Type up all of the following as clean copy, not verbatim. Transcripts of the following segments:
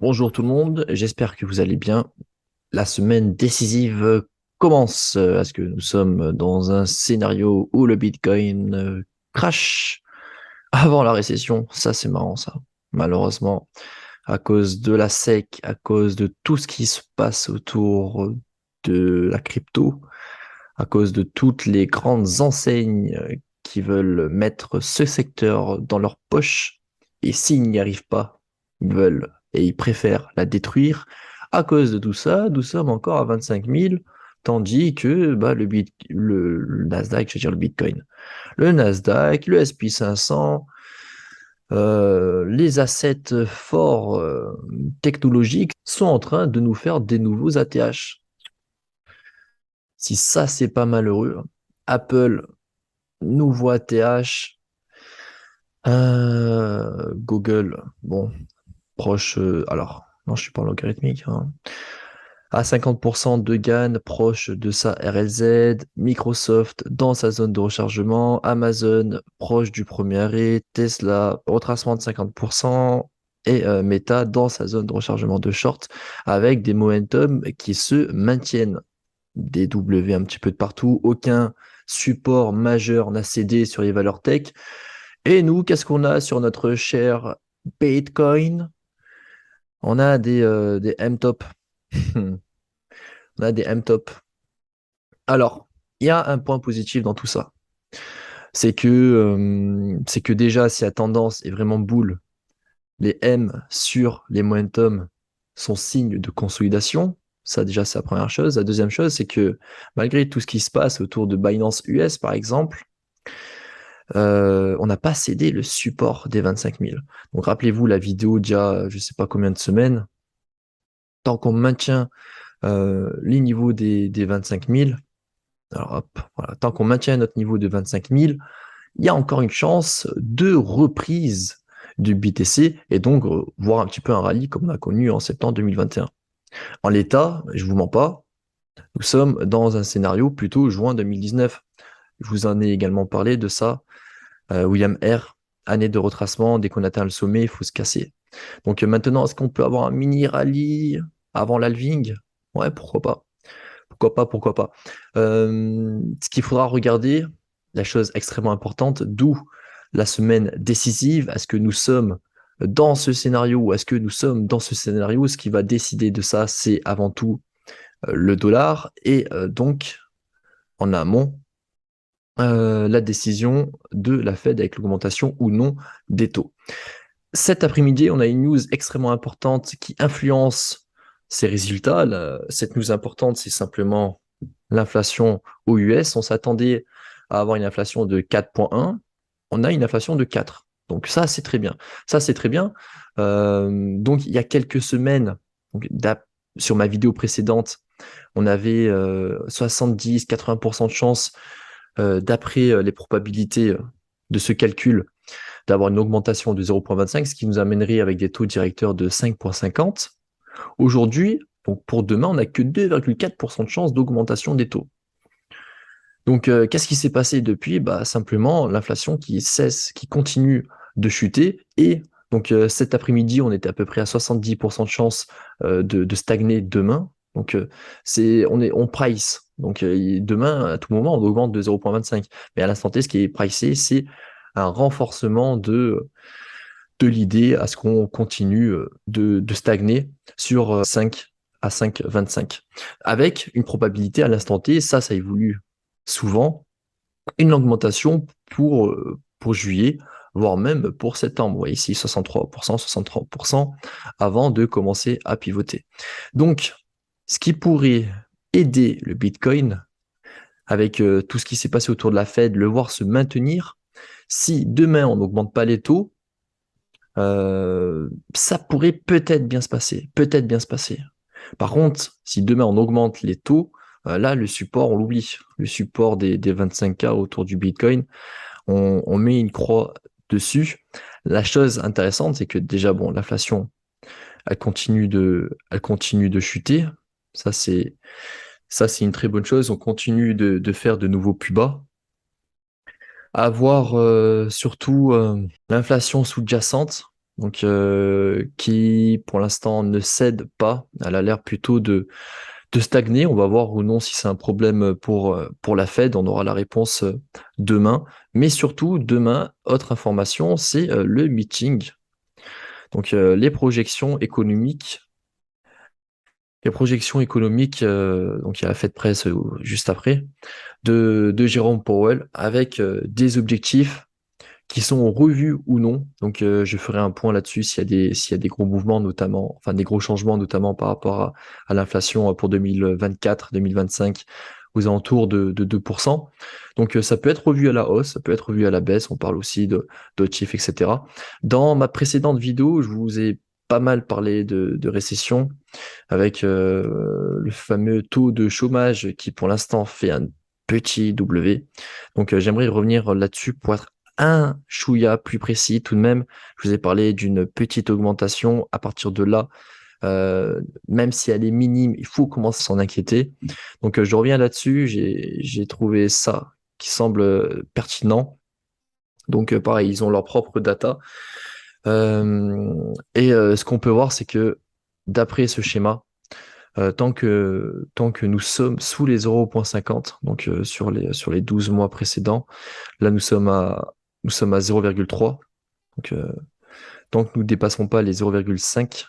Bonjour tout le monde, j'espère que vous allez bien. La semaine décisive commence. Est-ce que nous sommes dans un scénario où le Bitcoin crash avant la récession? Ça, c'est marrant, ça. Malheureusement, à cause de la SEC, à cause de tout ce qui se passe autour de la crypto, à cause de toutes les grandes enseignes qui veulent mettre ce secteur dans leur poche, et s'ils n'y arrivent pas, ils veulent et ils préfèrent la détruire. À cause de tout ça, nous sommes encore à 25 000, tandis que le Nasdaq, je veux dire le Bitcoin, le Nasdaq, le SP 500, les assets forts technologiques sont en train de nous faire des nouveaux ATH. Si ça, c'est pas malheureux, Apple, nouveau ATH, Google, bon, proche, alors, non, je suis pas en logarithmique, hein, à 50% de gain, proche de sa RLZ, Microsoft dans sa zone de rechargement, Amazon proche du premier arrêt, Tesla retracement de 50%, et Meta dans sa zone de rechargement de short, avec des momentum qui se maintiennent. Des W un petit peu de partout, aucun support majeur n'a cédé sur les valeurs tech. Et nous, qu'est-ce qu'on a sur notre cher Bitcoin? On a des M-top. On a des M-top. Alors, il y a un point positif dans tout ça. C'est que déjà, si la tendance est vraiment boule, les M sur les momentum sont signes de consolidation. Ça, déjà, c'est la première chose. La deuxième chose, c'est que malgré tout ce qui se passe autour de Binance US, par exemple, on n'a pas cédé le support des 25 000. Donc, rappelez-vous la vidéo d'il y a, je ne sais pas combien de semaines, tant qu'on maintient les niveaux des 25 000, alors hop, voilà, tant qu'on maintient notre niveau de 25 000, il y a encore une chance de reprise du BTC et donc voir un petit peu un rallye comme on a connu en septembre 2021. En l'état, je vous mens pas, nous sommes dans un scénario plutôt juin 2019. Je vous en ai également parlé de ça. William R, année de retracement, dès qu'on atteint le sommet, il faut se casser. Donc maintenant, est-ce qu'on peut avoir un mini rallye avant l'halving? Ouais, pourquoi pas. Pourquoi pas, pourquoi pas. Ce qu'il faudra regarder, la chose extrêmement importante, d'où la semaine décisive, est-ce que nous sommes dans ce scénario ou est-ce que nous sommes dans ce scénario? Ce qui va décider de ça, c'est avant tout le dollar et donc en amont la décision de la Fed avec l'augmentation ou non des taux. Cet après-midi, on a une news extrêmement importante qui influence ces résultats. Cette news importante, c'est simplement l'inflation aux US. On s'attendait à avoir une inflation de 4,1. On a une inflation de 4. Donc ça, c'est très bien. Ça, c'est très bien. Donc il y a quelques semaines, donc, sur ma vidéo précédente, on avait 70-80% de chances, d'après les probabilités de ce calcul, d'avoir une augmentation de 0,25, ce qui nous amènerait avec des taux directeurs de 5,50. Aujourd'hui, donc pour demain, on n'a que 2,4% de chance d'augmentation des taux. Donc, qu'est-ce qui s'est passé depuis? Bah, simplement l'inflation qui cesse, qui continue de chuter. Et donc, cet après-midi, on était à peu près à 70% de chance de stagner demain. Donc, on price. Donc, demain, à tout moment, on augmente de 0,25. Mais à l'instant T, ce qui est pricé, c'est un renforcement de l'idée à ce qu'on continue de stagner sur 5 à 5,25. Avec une probabilité à l'instant T, ça évolue souvent, une augmentation pour juillet, voire même pour septembre. Vous voyez ici 63%, 63% avant de commencer à pivoter. Donc, ce qui pourrait aider le Bitcoin avec tout ce qui s'est passé autour de la Fed, le voir se maintenir, si demain on n'augmente pas les taux, ça pourrait peut-être bien se passer, peut-être bien se passer. Par contre, si demain on augmente les taux, là le support on l'oublie, le support des 25K autour du Bitcoin, on met une croix dessus. La chose intéressante, c'est que déjà bon, l'inflation, elle continue de chuter. Ça c'est ça c'est une très bonne chose. On continue de faire de nouveaux plus bas. Avoir surtout l'inflation sous-jacente. donc qui pour l'instant ne cède pas. Elle a l'air plutôt de stagner. On va voir ou non si c'est un problème pour la Fed. On aura la réponse demain. Mais surtout, demain, autre information, c'est le meeting. Donc les projections économiques. Les projections économiques, donc il y a la Fed presse juste après, de Jérôme Powell avec des objectifs qui sont revus ou non. Donc, je ferai un point là-dessus s'il y a des gros mouvements, notamment, enfin des gros changements, notamment par rapport à l'inflation pour 2024, 2025, aux alentours de 2%. Donc, ça peut être revu à la hausse, ça peut être revu à la baisse. On parle aussi de chiffres, etc. Dans ma précédente vidéo, je vous ai pas mal parlé de récession avec le fameux taux de chômage qui pour l'instant fait un petit W. Donc j'aimerais revenir là-dessus pour être un chouïa plus précis tout de même. Je vous ai parlé d'une petite augmentation. À partir de là, même si elle est minime, il faut commencer à s'en inquiéter. Donc je reviens là-dessus. J'ai trouvé ça qui semble pertinent. Donc pareil, ils ont leur propre data. Ce qu'on peut voir, c'est que d'après ce schéma, tant que nous sommes sous les 0,50, donc sur les 12 mois précédents, là nous sommes à 0,3. Donc tant que nous ne dépasserons pas les 0,5,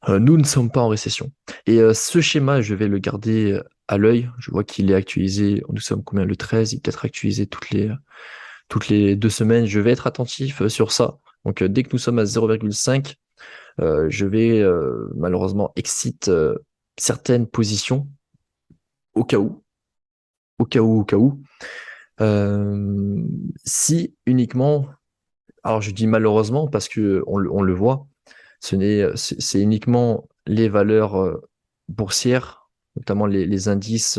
nous ne sommes pas en récession. Et ce schéma, je vais le garder à l'œil. Je vois qu'il est actualisé. Nous sommes combien le 13? Il peut être actualisé toutes les 2 semaines. Je vais être attentif sur ça. Donc dès que nous sommes à 0,5, je vais malheureusement exit certaines positions au cas où, au cas où, au cas où. Euh, Si uniquement, alors je dis malheureusement parce que on le voit, c'est uniquement les valeurs boursières, notamment les indices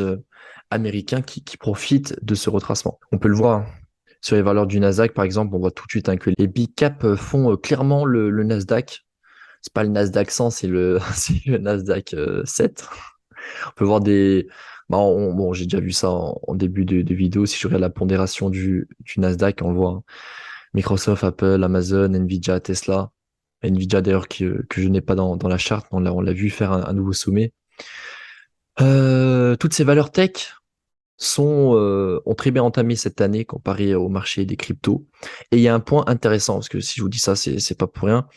américains qui profitent de ce retracement. On peut le voir, hein. Sur les valeurs du Nasdaq, par exemple, on voit tout de suite, hein, que les big caps font clairement le Nasdaq. C'est pas le Nasdaq 100, c'est c'est le Nasdaq 7. On peut voir des. Bah, bon, j'ai déjà vu ça en début de vidéo. Si je regarde la pondération du Nasdaq, on le voit, hein. Microsoft, Apple, Amazon, Nvidia, Tesla. Nvidia d'ailleurs que je n'ai pas dans la charte, on l'a vu faire un nouveau sommet. Toutes ces valeurs tech ont très bien entamé cette année comparé au marché des cryptos. Et il y a un point intéressant, parce que si je vous dis ça, c'est pas pour rien.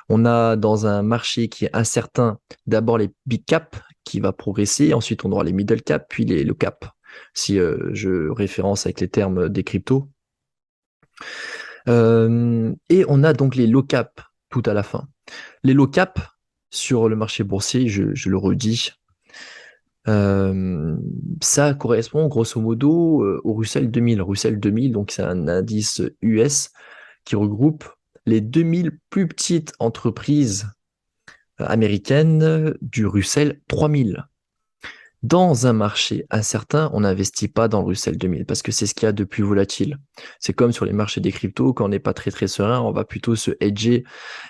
On a dans un marché qui est incertain, d'abord les big cap qui va progresser, ensuite on aura les middle cap, puis les low cap, si je référence avec les termes des cryptos. Et on a donc les low cap tout à la fin. Les low cap sur le marché boursier, je le redis, ça correspond grosso modo au Russell 2000. Russell 2000, donc c'est un indice US qui regroupe les 2000 plus petites entreprises américaines du Russell 3000. Dans un marché incertain, on n'investit pas dans le Russell 2000 parce que c'est ce qu'il y a de plus volatile. C'est comme sur les marchés des cryptos, quand on n'est pas très très serein, on va plutôt se hedger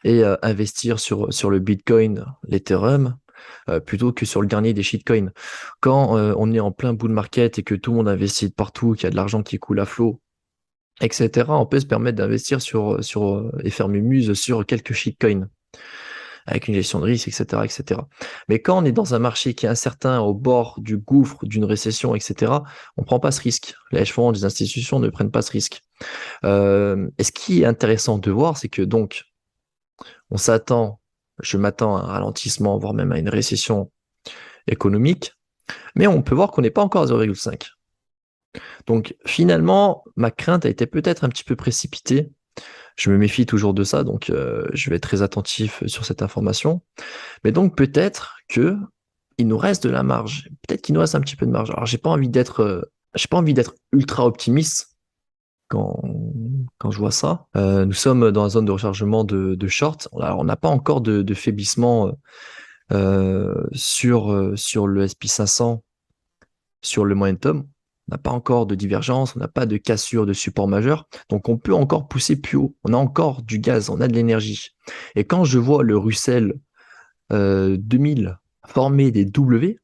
et investir sur le Bitcoin, l'Ethereum, plutôt que sur le dernier des shitcoins. Quand on est en plein bull market et que tout le monde investit de partout, qu'il y a de l'argent qui coule à flot, etc., on peut se permettre d'investir et faire mumuse sur quelques shitcoins avec une gestion de risque, etc., etc. Mais quand on est dans un marché qui est incertain, au bord du gouffre, d'une récession, etc., on ne prend pas ce risque. Les hedge funds, les institutions ne prennent pas ce risque. Et ce qui est intéressant de voir, c'est que donc, je m'attends à un ralentissement, voire même à une récession économique, mais on peut voir qu'on n'est pas encore à 0,5. Donc finalement, ma crainte a été peut-être un petit peu précipitée. Je me méfie toujours de ça, donc je vais être très attentif sur cette information. Mais donc peut-être que il nous reste de la marge. Peut-être qu'il nous reste un petit peu de marge. Alors j'ai pas envie d'être ultra optimiste quand je vois ça. Nous sommes dans la zone de rechargement de short. Alors, on n'a pas encore de faiblissement sur le SP 500, sur le momentum. On n'a pas encore de divergence, on n'a pas de cassure de support majeur. Donc on peut encore pousser plus haut. On a encore du gaz, on a de l'énergie. Et quand je vois le Russell 2000 former des W,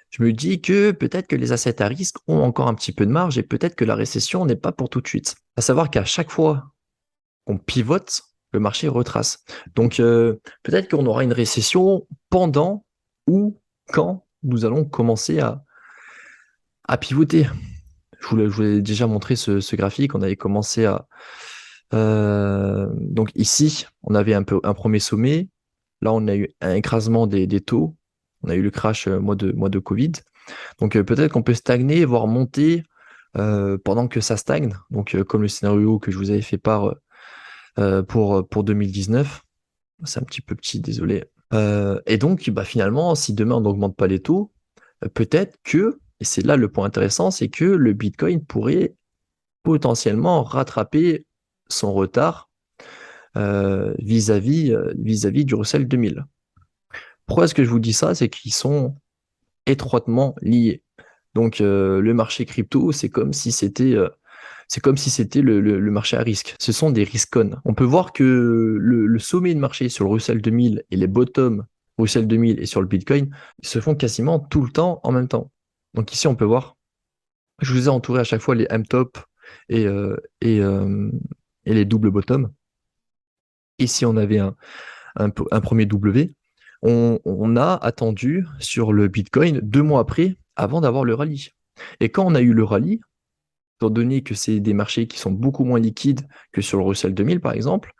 je me dis que peut-être que les assets à risque ont encore un petit peu de marge et peut-être que la récession n'est pas pour tout de suite. À savoir qu'à chaque fois qu'on pivote, le marché retrace. Donc peut-être qu'on aura une récession pendant ou quand nous allons commencer à pivoter. Je vous ai déjà montré ce graphique. On avait commencé à... donc ici, on avait un premier sommet. Là, on a eu un écrasement des taux. On a eu le crash mois de Covid. Donc peut-être qu'on peut stagner, voire monter pendant que ça stagne. Donc comme le scénario que je vous avais fait part pour 2019. C'est un petit peu petit, désolé. Et donc, bah, finalement, si demain on n'augmente pas les taux, peut-être que, et c'est là le point intéressant, c'est que le Bitcoin pourrait potentiellement rattraper son retard vis-à-vis du Russell 2000. Pourquoi est-ce que je vous dis ça? C'est qu'ils sont étroitement liés. Donc, le marché crypto, c'est comme si c'était le marché à risque. Ce sont des risk-on. On peut voir que le sommet de marché sur le Russell 2000 et les bottoms Russell 2000 et sur le Bitcoin se font quasiment tout le temps en même temps. Donc ici, on peut voir, je vous ai entouré à chaque fois les M-top et, euh, et, euh, et les double bottom. Ici, on avait un premier W. On a attendu sur le Bitcoin 2 mois après, avant d'avoir le rallye. Et quand on a eu le rallye, étant donné que c'est des marchés qui sont beaucoup moins liquides que sur le Russell 2000, par exemple,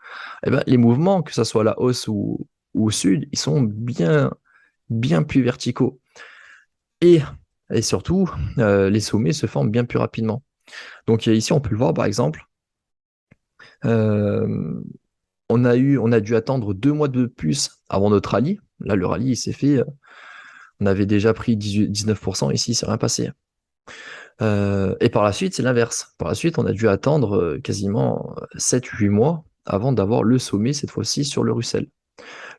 eh ben, les mouvements, que ce soit à la hausse ou au sud, ils sont bien plus verticaux. Et, et surtout, les sommets se forment bien plus rapidement. Donc ici, on peut le voir, par exemple, euh, on a dû attendre 2 mois de plus avant notre rallye. Là, le rallye, il s'est fait, on avait déjà pris 19%, ici, c'est rien passé. Et par la suite, c'est l'inverse. Par la suite, on a dû attendre quasiment 7-8 mois avant d'avoir le sommet, cette fois-ci, sur le Russell.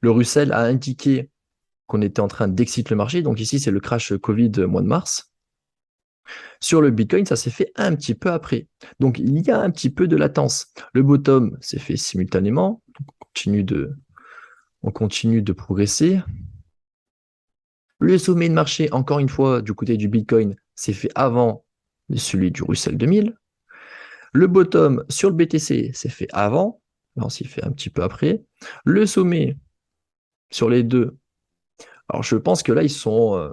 Le Russell a indiqué qu'on était en train d'exciter le marché. Donc ici, c'est le crash Covid mois de mars. Sur le Bitcoin, ça s'est fait un petit peu après. Donc il y a un petit peu de latence. Le bottom s'est fait simultanément. Donc, on continue de progresser. Le sommet de marché, encore une fois, du côté du Bitcoin, s'est fait avant celui du Russell 2000. Le bottom sur le BTC s'est fait avant, là on s'y fait un petit peu après. Le sommet sur les deux, alors je pense que là ils sont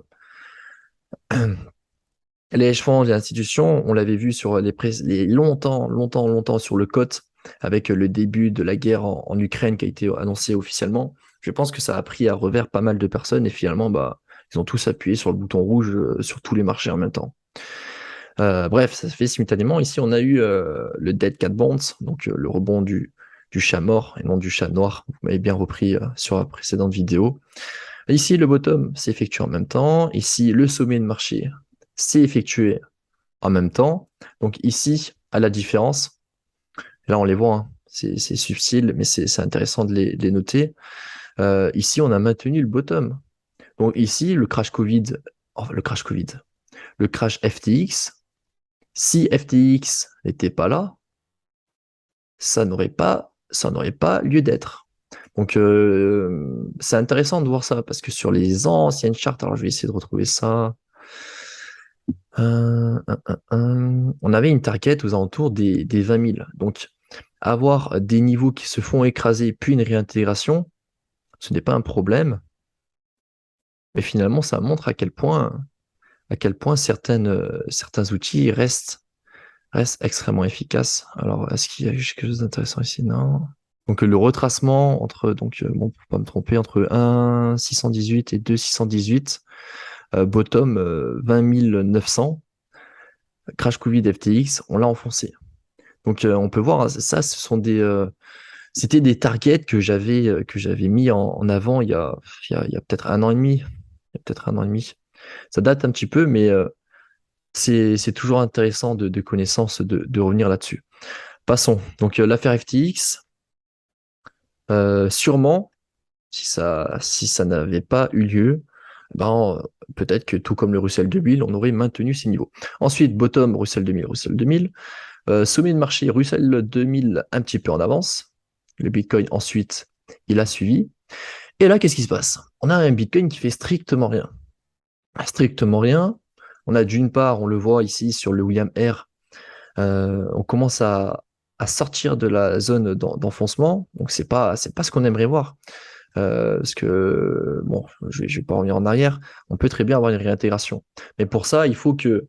les hedge funds, les institutions, on l'avait vu sur les longtemps sur le COT avec le début de la guerre en Ukraine qui a été annoncé officiellement. Je pense que ça a pris à revers pas mal de personnes et finalement bah ils ont tous appuyé sur le bouton rouge sur tous les marchés en même temps. Bref, ça se fait simultanément. Ici, on a eu le Dead Cat Bounce, donc le rebond du chat mort et non du chat noir. Vous m'avez bien repris sur la précédente vidéo. Ici, le bottom s'est effectué en même temps. Ici, le sommet de marché s'est effectué en même temps. Donc ici, à la différence, là on les voit, hein, c'est subtil, mais c'est intéressant de les noter. Ici, on a maintenu le bottom. Donc ici, le crash Covid, enfin, le crash FTX, si FTX n'était pas là, ça n'aurait pas lieu d'être. Donc c'est intéressant de voir ça parce que sur les anciennes charts, alors je vais essayer de retrouver ça. On avait une target aux alentours des 20 000. Donc avoir des niveaux qui se font écraser puis une réintégration, ce n'est pas un problème. Mais finalement, ça montre à quel point certains outils restent extrêmement efficaces. Alors, est-ce qu'il y a quelque chose d'intéressant ici? Non. Donc, le retracement entre, donc, bon, pour pas me tromper, entre 1,618 et 2,618, bottom 20 900, crash Covid FTX, on l'a enfoncé. Donc, on peut voir, hein, ça, c'était des targets que j'avais mis en avant il y a peut-être 1 an et demi. Il y a peut-être 1 an et demi. Ça date un petit peu, mais c'est toujours intéressant de connaissance de revenir là-dessus. Passons. Donc l'affaire FTX, sûrement, si ça n'avait pas eu lieu, ben, peut-être que tout comme le Russell 2000, on aurait maintenu ces niveaux. Ensuite, bottom Russell 2000, sommet de marché Russell 2000 un petit peu en avance. Le Bitcoin ensuite, il a suivi. Et là, qu'est-ce qui se passe? On a un Bitcoin qui fait strictement rien. Strictement rien. On a d'une part, on le voit ici sur le William R, on commence à à sortir de la zone d'enfoncement. Donc c'est pas ce qu'on aimerait voir. Parce que, bon, je vais pas revenir en arrière, on peut très bien avoir une réintégration. Mais pour ça, il faut que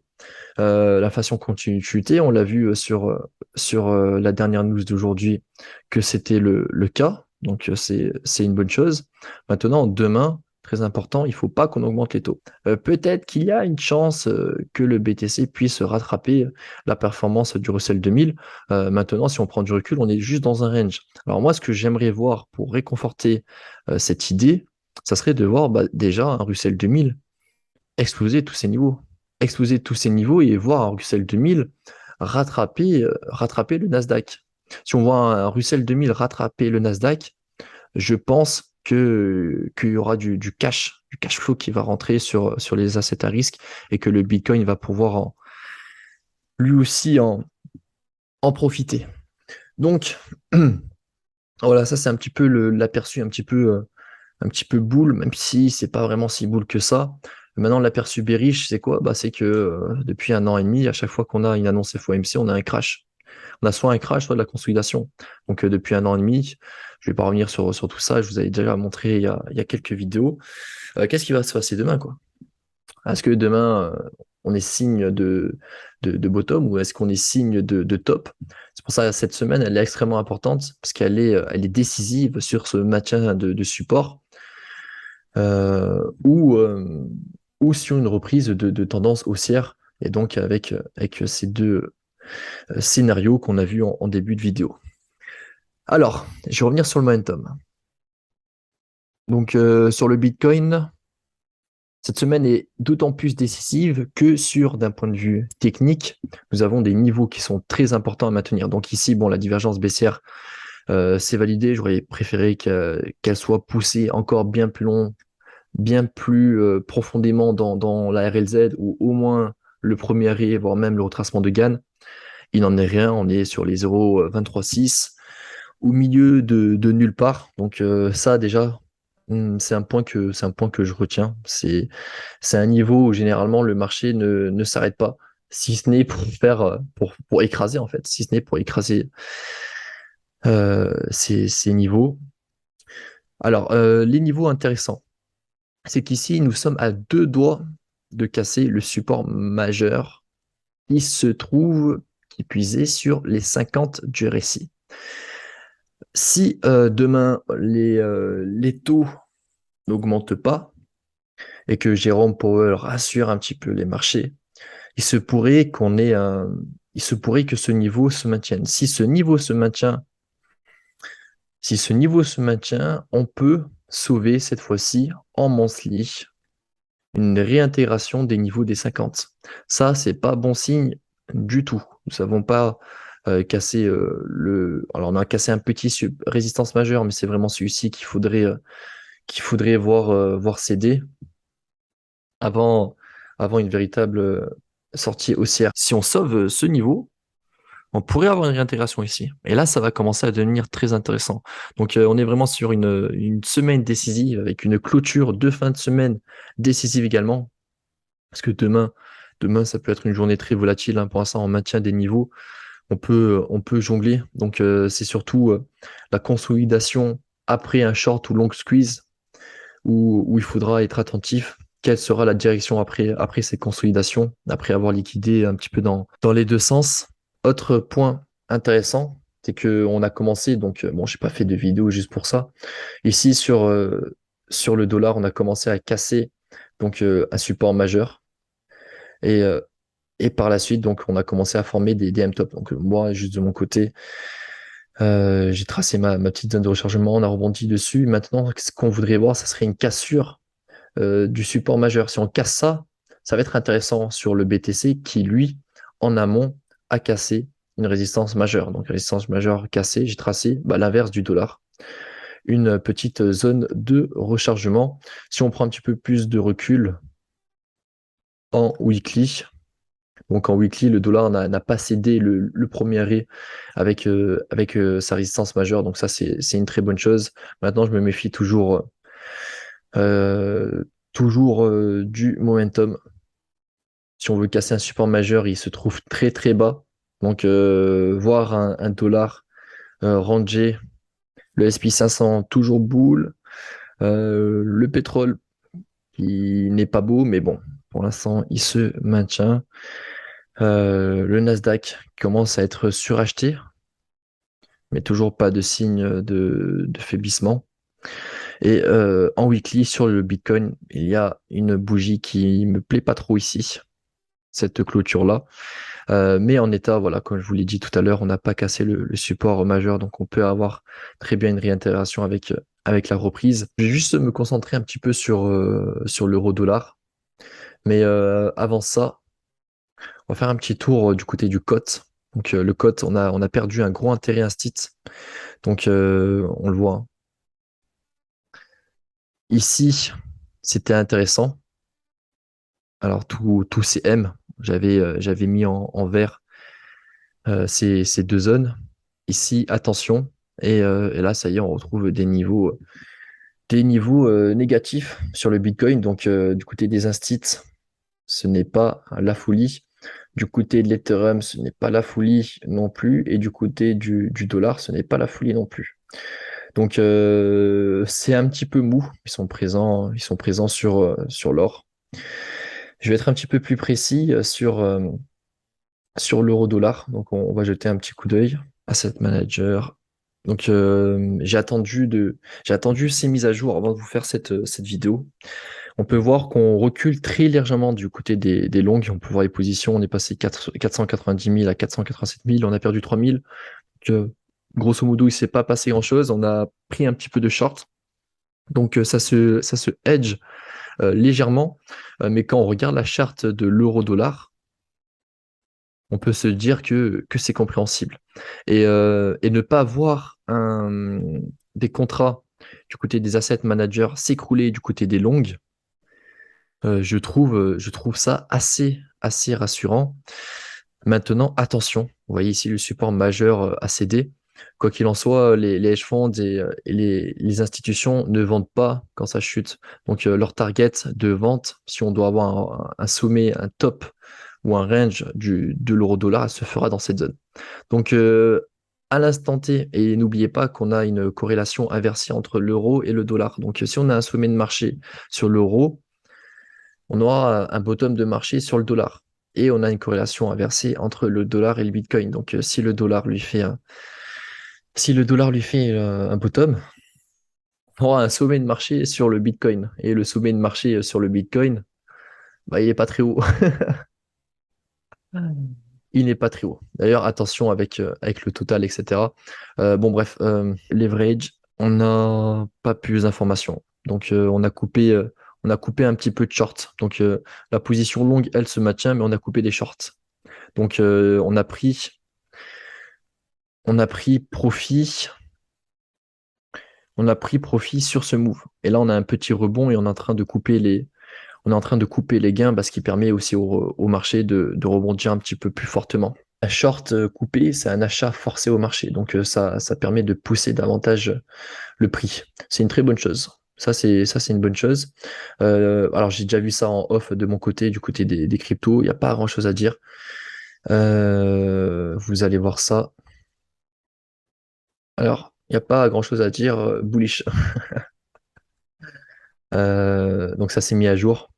l'inflation continue de chuter. On l'a vu sur la dernière news d'aujourd'hui que c'était le cas. Donc c'est une bonne chose. Maintenant, demain, très important, il faut pas qu'on augmente les taux. Peut-être qu'il y a une chance que le BTC puisse rattraper la performance du Russell 2000. Maintenant, si on prend du recul, on est juste dans un range. Alors moi, ce que j'aimerais voir pour réconforter cette idée, ça serait de voir déjà un Russell 2000 exploser tous ces niveaux. Exploser tous ces niveaux et voir un Russell 2000 rattraper le Nasdaq. Si on voit un Russell 2000 rattraper le Nasdaq, je pense qu'il y aura du cash flow qui va rentrer sur les assets à risque et que le Bitcoin va pouvoir lui aussi en profiter. Donc, voilà, ça c'est un petit peu l'aperçu un petit peu boule, même si c'est pas vraiment si boule que ça. Maintenant, l'aperçu bearish, c'est quoi? C'est que depuis un an et demi, à chaque fois qu'on a une annonce FOMC, on a un crash. On a soit un crash, soit de la consolidation. Donc depuis un an et demi, je vais pas revenir sur tout ça, je vous avais déjà montré il y a quelques vidéos. Qu'est-ce qui va se passer demain, quoi? Est-ce que demain, on est signe de bottom ou est-ce qu'on est signe de top? C'est pour ça que cette semaine, elle est extrêmement importante parce elle est décisive sur ce maintien de support euh, ou, euh, ou sur une reprise de tendance haussière. Et donc avec ces deux scénarios qu'on a vus en début de vidéo. Alors, je vais revenir sur le momentum. Donc sur le Bitcoin, cette semaine est d'autant plus décisive que d'un point de vue technique, nous avons des niveaux qui sont très importants à maintenir. Donc ici, bon, la divergence baissière, c'est validé. J'aurais préféré qu'elle soit poussée encore bien plus long, bien plus profondément dans la RLZ ou au moins le premier arrêt, voire même le retracement de Gann. Il n'en est rien, on est sur les 0,236 au milieu de nulle part. Donc ça déjà, c'est un point que je retiens. C'est un niveau où généralement le marché ne s'arrête pas, si ce n'est pour faire pour écraser en fait, si ce n'est pour écraser ces niveaux. Alors les niveaux intéressants, c'est qu'ici nous sommes à deux doigts de casser le support majeur qui se trouve qui est puisé sur les 50 du RSI. Si demain les taux n'augmentent pas et que Jérôme Powell rassure un petit peu les marchés, il se pourrait il se pourrait que ce niveau se maintienne. Si ce niveau se maintient, on peut sauver cette fois-ci en monthly une réintégration des niveaux des 50. Ça, c'est pas bon signe du tout. Nous n'avons pas cassé alors on a cassé un petit résistance majeure, mais c'est vraiment celui-ci qu'il faudrait voir céder avant, avant une véritable sortie haussière. Si on sauve ce niveau, on pourrait avoir une réintégration ici. Et là, ça va commencer à devenir très intéressant. Donc, on est vraiment sur une semaine décisive avec une clôture de fin de semaine décisive également. Parce que demain, ça peut être une journée très volatile. Pour l'instant, on maintient des niveaux. On peut jongler. Donc, c'est surtout la consolidation après un short ou long squeeze où il faudra être attentif. Quelle sera la direction après ces consolidations, après avoir liquidé un petit peu dans les deux sens. Autre point intéressant, c'est qu'on a commencé, donc bon, j'ai pas fait de vidéo juste pour ça. Ici, sur le dollar, on a commencé à casser donc un support majeur. Et, euh, et par la suite, donc, on a commencé à former des M-top. Donc moi, juste de mon côté, j'ai tracé ma petite zone de rechargement, on a rebondi dessus. Maintenant, ce qu'on voudrait voir, ça serait une cassure du support majeur. Si on casse ça, ça va être intéressant sur le BTC qui, lui, en amont, a cassé une résistance majeure. Donc, résistance majeure cassée, j'ai tracé l'inverse du dollar. Une petite zone de rechargement. Si on prend un petit peu plus de recul en weekly, donc en weekly, le dollar n'a pas cédé le premier arrêt avec sa résistance majeure. Donc ça, c'est une très bonne chose. Maintenant, je me méfie euh, toujours du momentum. Si on veut casser un support majeur, il se trouve très très bas. Donc, voir un dollar ranger, le SP 500 toujours boule, le pétrole qui n'est pas beau, mais bon, pour l'instant, il se maintient. Le Nasdaq commence à être suracheté, mais toujours pas de signe de faiblissement. Et en weekly, sur le Bitcoin, il y a une bougie qui me plaît pas trop ici, cette clôture-là. Mais en état, voilà, comme je vous l'ai dit tout à l'heure, on n'a pas cassé le support majeur, donc on peut avoir très bien une réintégration avec la reprise. Je vais juste me concentrer un petit peu sur l'euro-dollar. Mais avant ça, on va faire un petit tour du côté du COT. Donc le COT, on a perdu un gros intérêt instit. Donc on le voit, hein. Ici, c'était intéressant. Alors tous ces M, j'avais mis en vert ces deux zones. Ici, attention. Et là, ça y est, on retrouve des niveaux négatifs sur le Bitcoin. Donc du côté des instits, ce n'est pas la folie. Du côté de l'Ethereum, ce n'est pas la folie non plus. Et du côté du dollar, ce n'est pas la folie non plus. Donc c'est un petit peu mou. Ils sont présents sur l'or. Je vais être un petit peu plus précis sur l'euro-dollar. Donc on va jeter un petit coup d'œil. Asset Manager. Donc j'ai attendu ces mises à jour avant de vous faire cette vidéo. On peut voir qu'on recule très légèrement du côté des longues. On peut voir les positions. On est passé 490 000 à 487 000. On a perdu 3 000. Donc, grosso modo, il ne s'est pas passé grand-chose. On a pris un petit peu de short. Donc, ça se hedge légèrement. Mais quand on regarde la charte de l'euro-dollar, on peut se dire que c'est compréhensible. Et ne pas voir des contrats du côté des asset managers s'écrouler du côté des longues, je trouve ça assez rassurant. Maintenant, attention, vous voyez ici le support majeur a cédé. Quoi qu'il en soit, les hedge funds et les institutions ne vendent pas quand ça chute. Donc leur target de vente, si on doit avoir un sommet, un top ou un range de l'euro-dollar, elle se fera dans cette zone. Donc à l'instant T, et n'oubliez pas qu'on a une corrélation inversée entre l'euro et le dollar. Donc si on a un sommet de marché sur l'euro, on aura un bottom de marché sur le dollar. Et on a une corrélation inversée entre le dollar et le Bitcoin. Donc, si le dollar lui fait un bottom, on aura un sommet de marché sur le Bitcoin. Et le sommet de marché sur le Bitcoin, bah, il n'est pas très haut. Il n'est pas très haut. D'ailleurs, attention avec le total, etc. Bon, bref, leverage, on n'a pas plus d'informations. Donc, on a coupé un petit peu de short. Donc, la position longue, elle se maintient, mais on a coupé des shorts. Donc, on a pris profit. On a pris profit sur ce move. Et là, on a un petit rebond et on est en train de couper les gains, ce qui permet aussi au marché de rebondir un petit peu plus fortement. Un short coupé, c'est un achat forcé au marché. Donc, ça permet de pousser davantage le prix. C'est une très bonne chose. Ça, c'est une bonne chose. Alors, j'ai déjà vu ça en off de mon côté, du côté des cryptos. Il n'y a pas grand-chose à dire. Vous allez voir ça. Alors, il n'y a pas grand-chose à dire. Bullish. Donc, ça s'est mis à jour.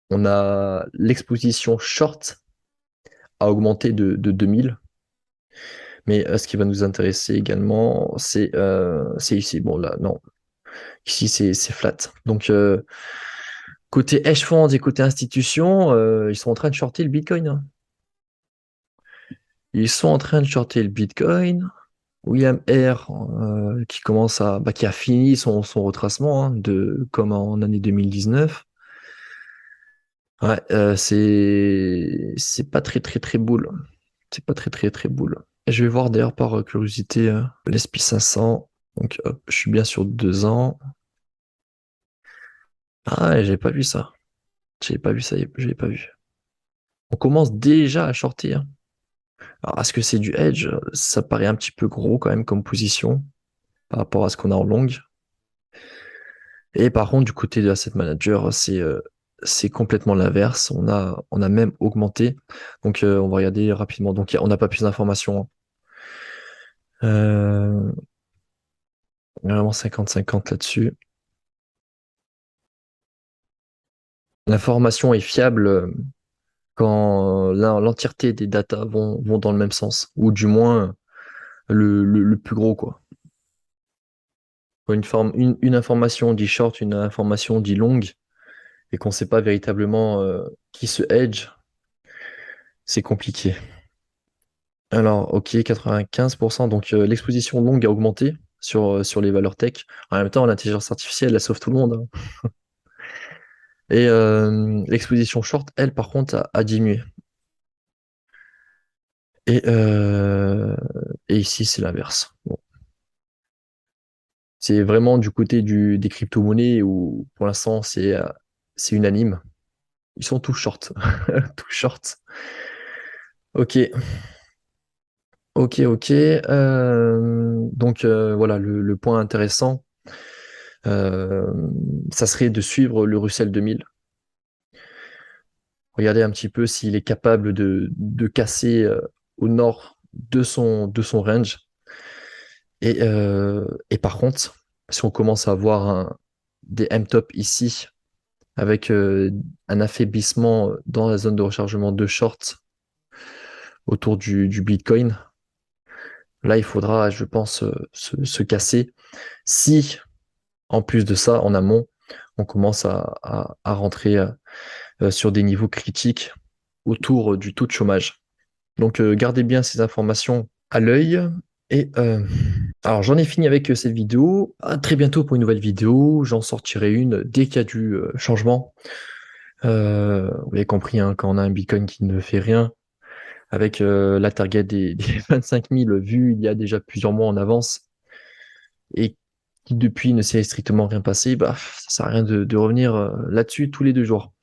On a l'exposition short a augmenté de 2000. Mais ce qui va nous intéresser également, c'est ici. Bon, là, non. Ici, c'est flat. Donc, côté hedge funds et côté institutions, ils sont en train de shorter le Bitcoin, hein. Ils sont en train de shorter le Bitcoin. William R, qui a fini son retracement, hein, comme en année 2019. Ouais, c'est pas très très très boule. C'est pas très très très boule. Et je vais voir d'ailleurs par curiosité l'SP 500. Donc hop, je suis bien sur 2 ans. Ah, ouais, j'avais pas vu ça. J'avais pas vu ça, j'avais pas vu. On commence déjà à shorter, hein. Alors, est-ce que c'est du hedge? Ça paraît un petit peu gros quand même comme position par rapport à ce qu'on a en longue. Et par contre, du côté de Asset Manager, c'est complètement l'inverse. On a même augmenté. Donc, on va regarder rapidement. Donc, on n'a pas plus d'informations, hein. Vraiment 50-50 là-dessus. L'information est fiable quand l'entièreté des datas vont dans le même sens, ou du moins le plus gros, quoi. Quand une information dit short, une information dit longue, et qu'on ne sait pas véritablement qui se hedge, c'est compliqué. Alors, ok, 95%. Donc, l'exposition longue a augmenté sur les valeurs tech. En même temps, l'intelligence artificielle, elle sauve tout le monde, hein. Et l'exposition short, elle, par contre, a diminué. Et, euh, et ici, c'est l'inverse. Bon. C'est vraiment du côté des crypto-monnaies où, pour l'instant, c'est unanime. Ils sont tous short. Tous short. Ok, ok. Donc, voilà, le point intéressant, euh, ça serait de suivre le Russell 2000. Regardez un petit peu s'il est capable de casser au nord de son range. Et par contre, si on commence à avoir des M-top ici, avec un affaiblissement dans la zone de rechargement de short autour du Bitcoin, là, il faudra, je pense, se casser. Si, en plus de ça, en amont, on commence à rentrer sur des niveaux critiques autour du taux de chômage. Donc, gardez bien ces informations à l'œil. Et alors, j'en ai fini avec cette vidéo. À très bientôt pour une nouvelle vidéo. J'en sortirai une dès qu'il y a du changement. Vous avez compris, hein, quand on a un Bitcoin qui ne fait rien, avec la target des 25 000 vues il y a déjà plusieurs mois en avance, et qui depuis ne s'est strictement rien passé, bah, ça sert à rien de revenir là-dessus tous les 2 jours.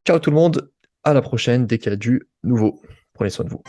Ciao tout le monde, à la prochaine dès qu'il y a du nouveau. Prenez soin de vous.